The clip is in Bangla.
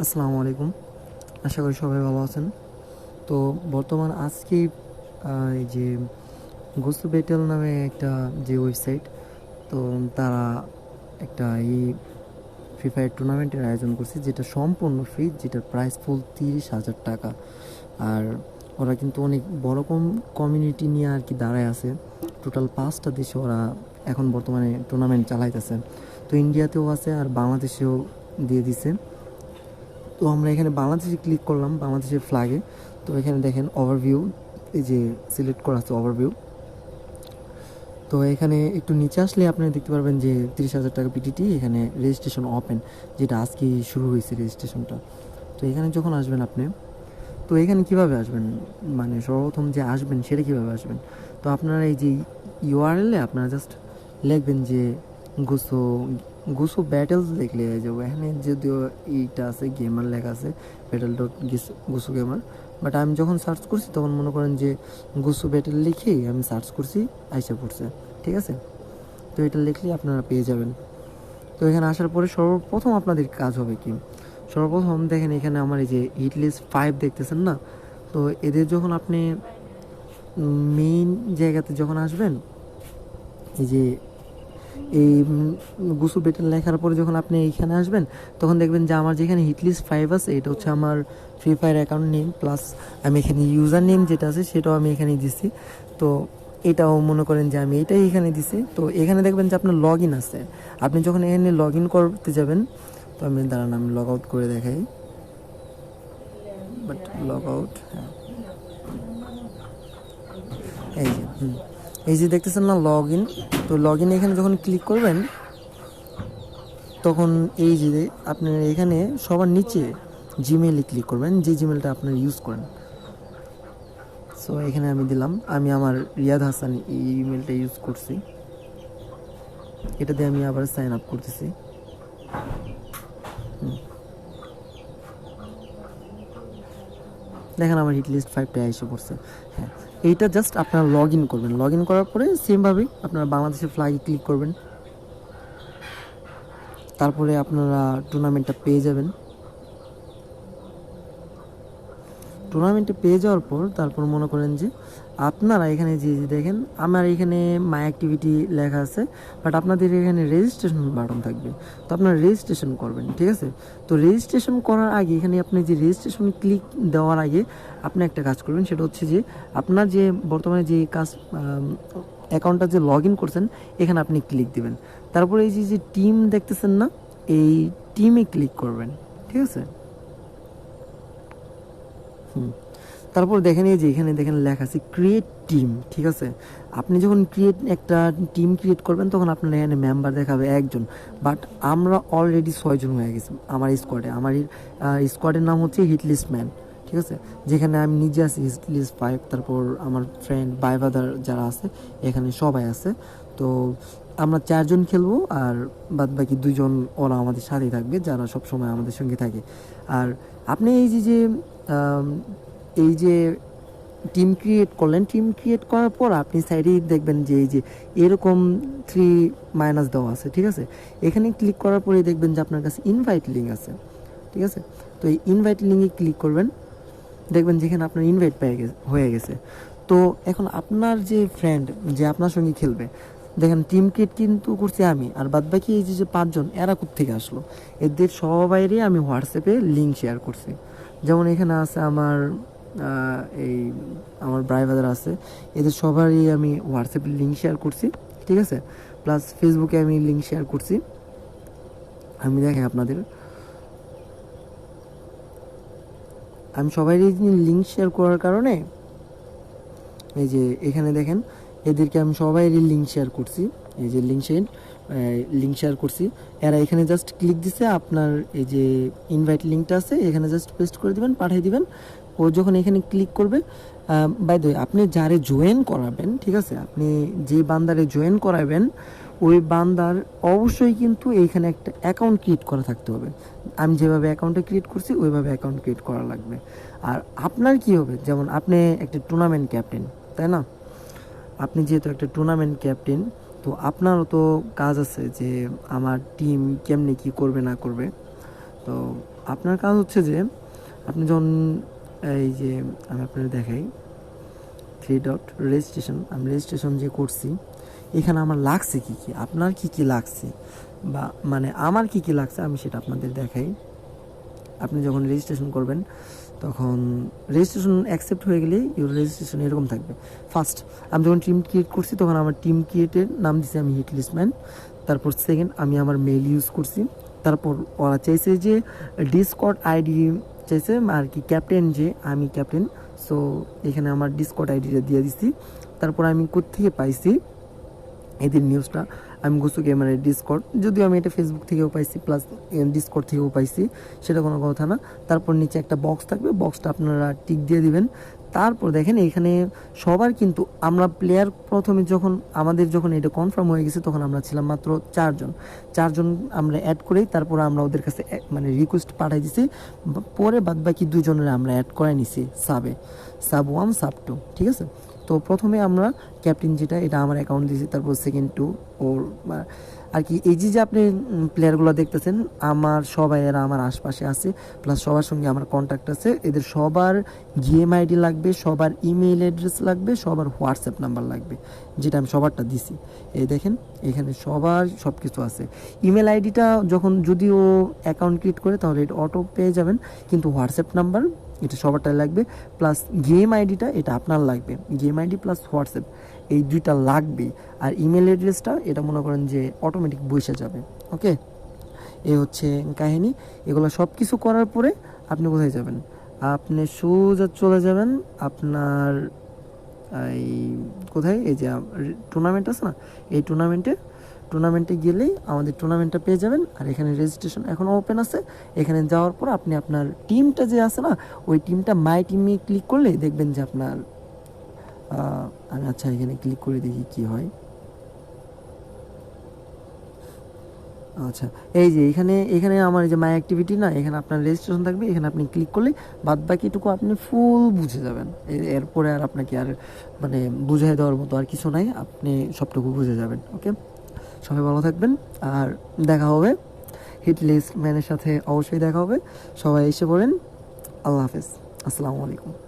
আসসালামু আলাইকুম। আশা করি সবাই ভালো আছেন। তো বর্তমান আজকে এই যে গোসু বেটেল নামে একটা যে ওয়েবসাইট, তো তারা একটা এই ফ্রি ফায়ার টুর্নামেন্টের আয়োজন করছে, যেটা সম্পূর্ণ ফ্রি, যেটার প্রাইস ফুল 30,000 টাকা। আর ওরা কিন্তু অনেক বড় কমিউনিটি নিয়ে আর কি দাঁড়ায় আছে। টোটাল 5টা দেশে ওরা এখন বর্তমানে টুর্নামেন্ট চালাইতেছে। তো ইন্ডিয়াতেও আছে আর বাংলাদেশেও দিয়ে দিছে। তো আমরা এখানে বাংলাদেশে ক্লিক করলাম, বাংলাদেশের ফ্ল্যাগে। তো এখানে দেখেন ওভারভিউ, এই যে সিলেক্ট করা আছে ওভারভিউ। তো এখানে একটু নিচে আসলে আপনারা দেখতে পারবেন যে 30,000 টাকা পিটিটি, এখানে রেজিস্ট্রেশন ওপেন, যেটা আজকে শুরু হয়েছে রেজিস্ট্রেশনটা। তো এখানে যখন আসবেন আপনি, তো এখানে কিভাবে আসবেন, মানে সর্বপ্রথম যে আসবেন সেটা কীভাবে আসবেন। তো আপনারা এই যে ইউআরএলে আপনারা জাস্ট লিখবেন যে গুসো গুসো ব্যাটেলস দেখলে হয়ে যাবো। এখানে যদিও এইটা আছে গেমার লেখা আছে, ব্যাটেল ডট গুসো গেমার, বাট আমি যখন সার্চ করছি তখন মনে করেন যে গুসো ব্যাটেল লিখেই আমি সার্চ করছি, আইসা পড়ছে। ঠিক আছে, তো এটা লিখলেই আপনারা পেয়ে যাবেন। তো এখানে আসার পরে সর্বপ্রথম আপনাদের কাজ হবে কি, সর্বপ্রথম দেখেন এখানে আমার এই যে হিটলিস্ট 5 দেখতেছেন না, তো এদের যখন আপনি মেইন জায়গাতে যখন আসবেন, এই যে এই গুসু বেটেল লেখার পরে যখন আপনি এইখানে আসবেন, তখন দেখবেন যে আমার যেখানে হিটলিস্ট 5 আছে, এটা হচ্ছে আমার free fire account name, plus আমি এখানে ইউজার নেম যেটা আছে সেটাও আমি এখানে দিছি। তো এটাও মনে করেন যে আমি এটাই এখানে দিছি। তো এখানে দেখবেন যে আপনার লগ ইন আছে। আপনি যখন এখানে লগ ইন করতে যাবেন, তো আমি দাঁড়ান আমি লগ আউট করে দেখাই, বাট লগ আউট, হ্যাঁ এই যে এই যে দেখতেছেন না লগ ইন। তো লগ ইন এখানে যখন ক্লিক করবেন, তখন এই যে আপনার এখানে সবার নিচে জিমেইলে ক্লিক করবেন, যে জিমেলটা আপনার ইউজ করেন। সো এখানে আমি দিলাম, আমি আমার রিয়াদ হাসান এই ইমেলটা ইউজ করছি, এটা দিয়ে আমি আবার সাইন আপ করতেছি। দেখেন আমার হিট লিস্ট 5টা এসে পড়ছে। হ্যাঁ, এইটা জাস্ট আপনারা লগ ইন করবেন, লগ ইন করার পরে সেমভাবেই আপনারা বাংলাদেশের ফ্ল্যাগে ক্লিক করবেন, তারপরে আপনারা টুর্নামেন্টটা পেয়ে যাবেন। টুর্নামেন্টে পেয়ে যাওয়ার পর তারপর মনে করেন যে আপনারা এখানে যে দেখেন আমার এখানে মাই অ্যাক্টিভিটি লেখা আছে, বাট আপনাদের এখানে রেজিস্ট্রেশন বাটন থাকবে। তো আপনারা রেজিস্ট্রেশন করবেন, ঠিক আছে। তো রেজিস্ট্রেশন করার আগে এখানে আপনি যে রেজিস্ট্রেশন ক্লিক দেওয়ার আগে আপনি একটা কাজ করবেন, সেটা হচ্ছে যে আপনার যে বর্তমানে যে কাজ অ্যাকাউন্টটা যে লগ ইন করছেন, এখানে আপনি ক্লিক দিবেন। তারপরে এই যে টিম দেখতেছেন না, এই টিমে ক্লিক করবেন, ঠিক আছে। তারপর দেখেন এই যে এখানে দেখেন লেখা আছে ক্রিয়েট টিম, ঠিক আছে। আপনি যখন একটা টিম ক্রিয়েট করবেন, তখন আপনার এখানে মেম্বার দেখাবে একজন, বাট আমরা অলরেডি 6 জন হয়ে গেছি আমার স্কোয়াডে। আমার স্কোয়াডের নাম হচ্ছে হিটলিস্ট ম্যান, ঠিক আছে। যেখানে আমি নিজে আছি হিটলিস্ট 5, তারপর আমার ফ্রেন্ড বাই বাদার যারা আছে এখানে সবাই আছে। তো আমরা 4 জন খেলবো, আর বাদ বাকি 2 জন ওরা আমাদের সাথেই থাকবে, যারা সব সময় আমাদের সঙ্গে থাকে। আর আপনি এই যে টিম ক্রিয়েট করলেন, টিম ক্রিয়েট করার পর আপনি সাইডেই দেখবেন যে এই যে এরকম 3 মাইনাস দেওয়া আছে, ঠিক আছে। এখানে ক্লিক করার পরে দেখবেন যে আপনার কাছে ইনভাইট লিঙ্ক আছে, ঠিক আছে। তো এই ইনভাইট লিঙ্কে ক্লিক করবেন, দেখবেন যেখানে আপনার ইনভাইট হয়ে গেছে। তো এখন আপনার যে ফ্রেন্ড যে আপনার সঙ্গে খেলবে, দেখেন টিম ক্রিয়েট কিন্তু করছি আমি, আর বাদ বাকি এই যে 5 জন এরা কোত্থেকে আসলো, এদের সবাইরে আমি হোয়াটসঅ্যাপে লিঙ্ক শেয়ার করছি। যেমন এখানে আছে আমার এই আমার ব্রাইভাদার আছে, এদের সবারই আমি হোয়াটসঅ্যাপে লিঙ্ক শেয়ার করছি, ঠিক আছে। প্লাস ফেসবুকে আমি লিঙ্ক শেয়ার করছি। আমি দেখেন আপনাদের, আমি সবারই লিঙ্ক শেয়ার করার কারণে এই যে এখানে দেখেন এদেরকে আমি সবাইরই লিঙ্ক শেয়ার করছি, এই যে লিঙ্ক শেয়ার করছি। এরা এখানে জাস্ট ক্লিক দিছে, আপনার এই যে ইনভাইট লিঙ্কটা আছে এখানে জাস্ট পেস্ট করে দিবেন, পাঠিয়ে দিবেন। ও যখন এখানে ক্লিক করবে, বাই দ্য ওয়ে আপনি যারে জয়েন করাবেন, ঠিক আছে, আপনি যে বান্দারে জয়েন করাবেন ওই বান্দার অবশ্যই কিন্তু এইখানে একটা অ্যাকাউন্ট ক্রিয়েট করা থাকতে হবে। আমি যেভাবে অ্যাকাউন্টটা ক্রিয়েট করছি ওইভাবে অ্যাকাউন্ট ক্রিয়েট করা লাগবে। আর আপনার কি হবে, যেমন আপনি একটা টুর্নামেন্ট ক্যাপ্টেন, তাই না। আপনি যেহেতু একটা টুর্নামেন্ট ক্যাপ্টেন, তো আপনারও তো কাজ আছে যে আমার টিম কেমনে কি করবে না করবে। তো আপনার কাজ হচ্ছে যে আপনি যখন এই যে আমি আপনাদের দেখাই 3 ডট রেজিস্ট্রেশন, আমি রেজিস্ট্রেশন যে করছি এখানে আমার লাগছে কী কী, আপনার কী কী লাগছে বা মানে আমার কী কী লাগছে আমি সেটা আপনাদের দেখাই। আপনি যখন রেজিস্ট্রেশন করবেন তখন রেজিস্ট্রেশন অ্যাকসেপ্ট হয়ে গেলেই ইউর রেজিস্ট্রেশন এরকম থাকবে। ফার্স্ট আমি যখন টিম ক্রিয়েট করছি তখন আমার টিম ক্রিয়েটের নাম দিছি আমি হিটলিস্টম্যান। তারপর সেকেন্ড আমি আমার মেল ইউজ করছি। তারপর ওরা চাইছে যে ডিসকর্ড আইডি চাইছে আর কি, ক্যাপ্টেন যে আমি ক্যাপ্টেন, সো এখানে আমার ডিসকর্ড আইডিটা দিয়ে দিছি। তারপর আমি কোত্থেকে পাইছি এদের নিউজটা, আমি গোসু গেমারের ডিসকর্ড, যদিও আমি এটা ফেসবুক থেকেও পাইছি প্লাস ডিসকর্ড থেকেও পাইছি, সেটা কোনো কথা না। তারপর নিচে একটা বক্স থাকবে, বক্সটা আপনারা টিক দিয়ে দিবেন। তারপর দেখেন এখানে সবার কিন্তু আমরা প্লেয়ার প্রথমে যখন এটা কনফার্ম হয়ে গেছে তখন আমরা ছিলাম মাত্র 4জন আমরা অ্যাড করেই তারপর আমরা ওদের কাছে মানে রিকোয়েস্ট পাঠাই দিছি। পরে বাদবাকি 2জনের আমরা অ্যাড করাই নিছি সাব 1 সাব 2, ঠিক আছে। তো প্রথমে আমরা ক্যাপ্টেন যেটা এটা আমার অ্যাকাউন্ট দিয়েছি, তারপর সেকেন্ড 2 ওর আর কি। এই যে আপনি প্লেয়ারগুলো দেখতেছেন আমার সবাই এরা আমার আশপাশে আছে, প্লাস সবার সঙ্গে আমার কন্ট্যাক্ট আছে। এদের সবার গেম আইডি লাগবে, সবার ইমেইল অ্যাড্রেস লাগবে, সবার হোয়াটসঅ্যাপ নাম্বার লাগবে, যেটা আমি সবারটা দিছি। এই দেখেন এখানে সবার সব কিছু আছে। ইমেল আইডিটা যদি ও অ্যাকাউন্ট ক্রিয়েট করে তাহলে এটা অটো পেয়ে যাবেন, কিন্তু হোয়াটসঅ্যাপ নাম্বার এটা সবারটাই লাগবে, প্লাস গেম আইডিটা এটা আপনার লাগবে। গেম আইডি প্লাস হোয়াটসঅ্যাপ এই 2টা লাগবেই। আর ইমেল অ্যাড্রেসটা এটা মনে করেন যে অটোমেটিক বসে যাবে। ওকে, এ হচ্ছে কাহিনী। এগুলো সব কিছু করার পরে আপনি কোথায় যাবেন, আপনি সোজা চলে যাবেন আপনার এই কোথায়, এই যে টুর্নামেন্ট আছে না, এই টুর্নামেন্টে গেলেই আমাদের টুর্নামেন্টটা পেয়ে যাবেন। আর এখানে রেজিস্ট্রেশন এখনও ওপেন আছে। এখানে যাওয়ার পর আপনি আপনার টিমটা যে আছে না, ওই টিমটা মাই টিমে ক্লিক করলে দেখবেন যে আপনার আমি আচ্ছা এখানে ক্লিক করে দেখি কি হয়। আচ্ছা, এই যে এখানে আমার এই যে মাই অ্যাক্টিভিটি না, এখানে আপনার রেজিস্ট্রেশন থাকবে, এখানে আপনি ক্লিক করলে বাদ বাকিটুকু আপনি ফুল বুঝে যাবেন। এরপরে আর আপনাকে আর মানে বুঝিয়ে দেওয়ার মতো আর কিছু নাই, আপনি সবটুকু বুঝে যাবেন। ওকে, সবাই ভালো থাকবেন, আর দেখা হবে হিটলিস্ট ম্যানের সাথে, অবশ্যই দেখা হবে। সবাই এসে পড়েন। আল্লাহ হাফেজ, আসসালামু আলাইকুম।